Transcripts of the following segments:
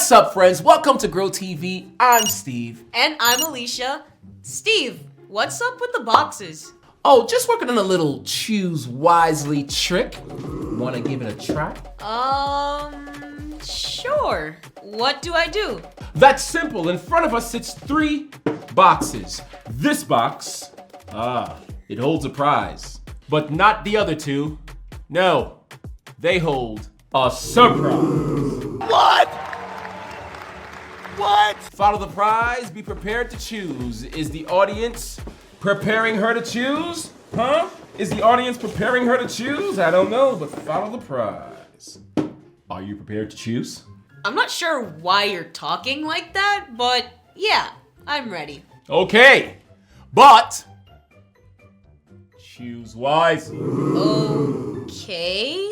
What's up, friends? Welcome to Grow TV. I'm Steve. And I'm Alicia. Steve, what's up with the boxes? Oh, just working on a little choose wisely trick. Wanna give it a try? Sure. What do I do? That's simple. In front of us sits 3 boxes. This box, it holds a prize. But not the other 2. No, they hold a surprise. What? Follow the prize, be prepared to choose. Is the audience preparing her to choose? Huh? Is the audience preparing her to choose? I don't know, but follow the prize. Are you prepared to choose? I'm not sure why you're talking like that, but yeah, I'm ready. Okay, but choose wisely. Okay.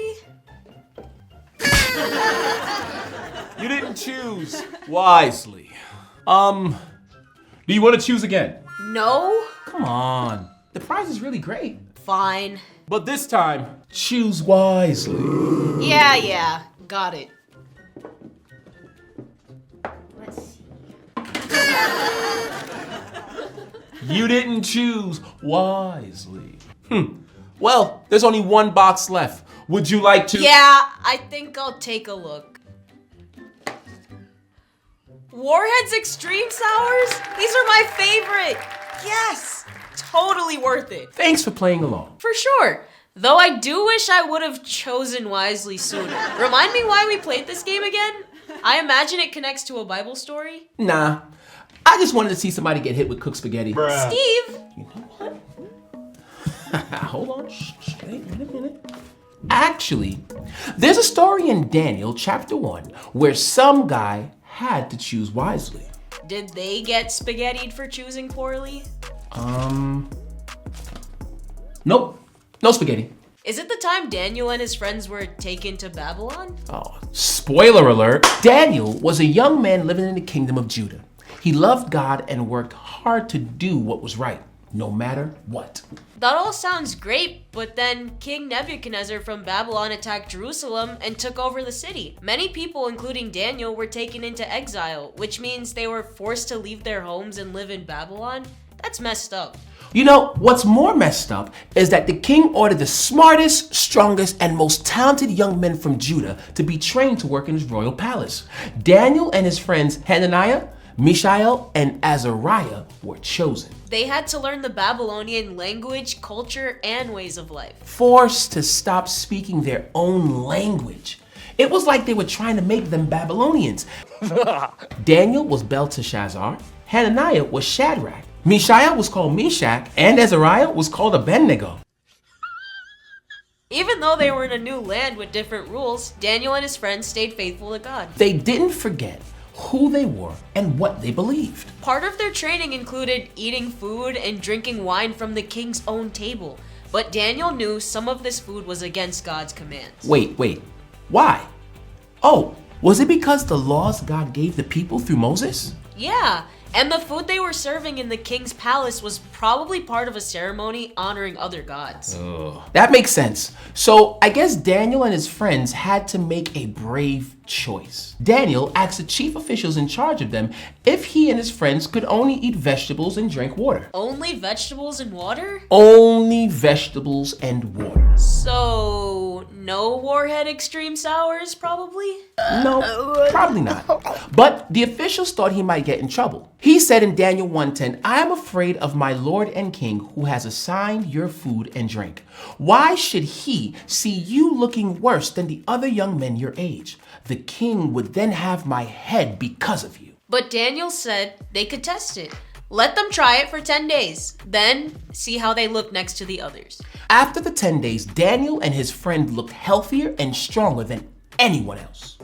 You didn't choose wisely. Do you want to choose again? No? Come on, the prize is really great. Fine. But this time, choose wisely. Yeah, got it. Let's see. You didn't choose wisely. Well, there's only 1 box left. Would you like to? Yeah, I think I'll take a look. Warhead's Extreme Sours? These are my favorite. Yes, totally worth it. Thanks for playing along. For sure. Though I do wish I would have chosen wisely sooner. Remind me why we played this game again? I imagine it connects to a Bible story. Nah, I just wanted to see somebody get hit with cooked spaghetti. Bruh. Steve! You know what? Hold on, wait a minute. Actually, there's a story in Daniel chapter 1 where some guy had to choose wisely. Did they get spaghettied for choosing poorly? Nope, no spaghetti. Is it the time Daniel and his friends were taken to Babylon? Oh, spoiler alert. Daniel was a young man living in the kingdom of Judah. He loved God and worked hard to do what was right, no matter what. That all sounds great, but then King Nebuchadnezzar from Babylon attacked Jerusalem and took over the city. Many people, including Daniel, were taken into exile, which means they were forced to leave their homes and live in Babylon. That's messed up. You know, what's more messed up is that the king ordered the smartest, strongest, and most talented young men from Judah to be trained to work in his royal palace. Daniel and his friends Hananiah, Mishael, and Azariah were chosen. They had to learn the Babylonian language, culture, and ways of life. Forced to stop speaking their own language. It was like they were trying to make them Babylonians. Daniel was Belteshazzar, Hananiah was Shadrach, Mishael was called Meshach, and Azariah was called Abednego. Even though they were in a new land with different rules, Daniel and his friends stayed faithful to God. They didn't forget who they were and what they believed. Part of their training included eating food and drinking wine from the king's own table. But Daniel knew some of this food was against God's commands. Wait. Why? Oh, was it because the laws God gave the people through Moses? Yeah, and the food they were serving in the king's palace was probably part of a ceremony honoring other gods. That makes sense. So I guess Daniel and his friends had to make a brave choice. Daniel asked the chief officials in charge of them if he and his friends could only eat vegetables and drink water. Only vegetables and water? Only vegetables and water. So, no Warhead Extreme Sours, probably? No, probably not. But the officials thought he might get in trouble. He said in Daniel 1:10, "I am afraid of my Lord and King who has assigned your food and drink. Why should he see you looking worse than the other young men your age? The king would then have my head because of you." But Daniel said they could test it. Let them try it for 10 days, then see how they look next to the others. After the 10 days, Daniel and his friend looked healthier and stronger than anyone else.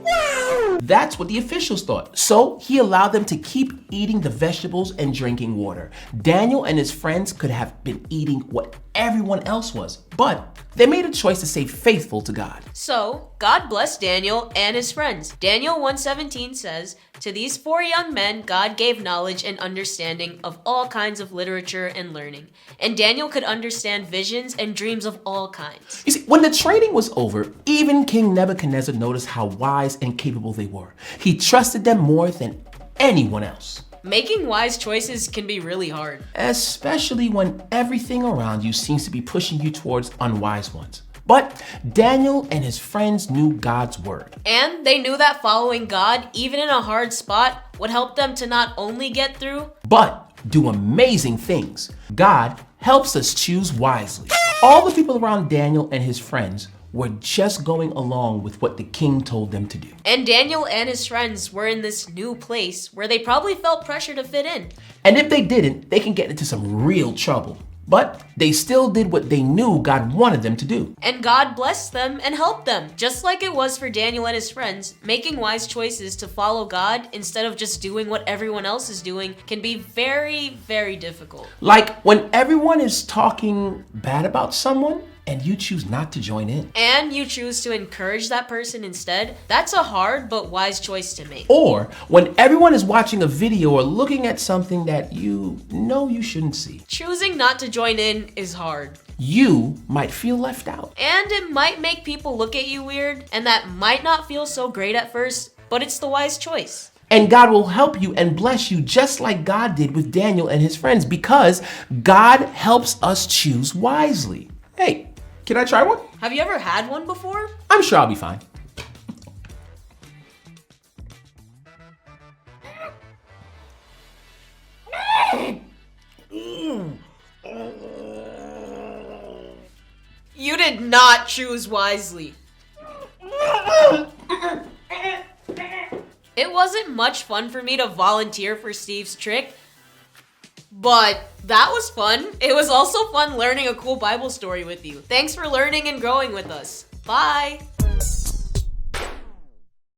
That's what the officials thought. So he allowed them to keep eating the vegetables and drinking water. Daniel and his friends could have been eating whatever everyone else was, but they made a choice to stay faithful to God. So, God blessed Daniel and his friends. Daniel 1:17 says, "To these 4 young men, God gave knowledge and understanding of all kinds of literature and learning. And Daniel could understand visions and dreams of all kinds." You see, when the training was over, even King Nebuchadnezzar noticed how wise and capable they were. He trusted them more than anyone else. Making wise choices can be really hard. Especially when everything around you seems to be pushing you towards unwise ones. But Daniel and his friends knew God's word. And they knew that following God, even in a hard spot, would help them to not only get through, but do amazing things. God helps us choose wisely. All the people around Daniel and his friends were just going along with what the king told them to do. And Daniel and his friends were in this new place where they probably felt pressure to fit in. And if they didn't, they can get into some real trouble. But they still did what they knew God wanted them to do. And God blessed them and helped them, just like it was for Daniel and his friends. Making wise choices to follow God instead of just doing what everyone else is doing can be very, very difficult. Like when everyone is talking bad about someone and you choose not to join in. And you choose to encourage that person instead, that's a hard but wise choice to make. Or when everyone is watching a video or looking at something that you know you shouldn't see. Choosing not to join in is hard. You might feel left out. And it might make people look at you weird, and that might not feel so great at first, but it's the wise choice. And God will help you and bless you just like God did with Daniel and his friends, because God helps us choose wisely. Hey, can I try one? Have you ever had one before? I'm sure I'll be fine. You did not choose wisely. It wasn't much fun for me to volunteer for Steve's trick, but that was fun. It was also fun learning a cool Bible story with you. Thanks for learning and growing with us. Bye.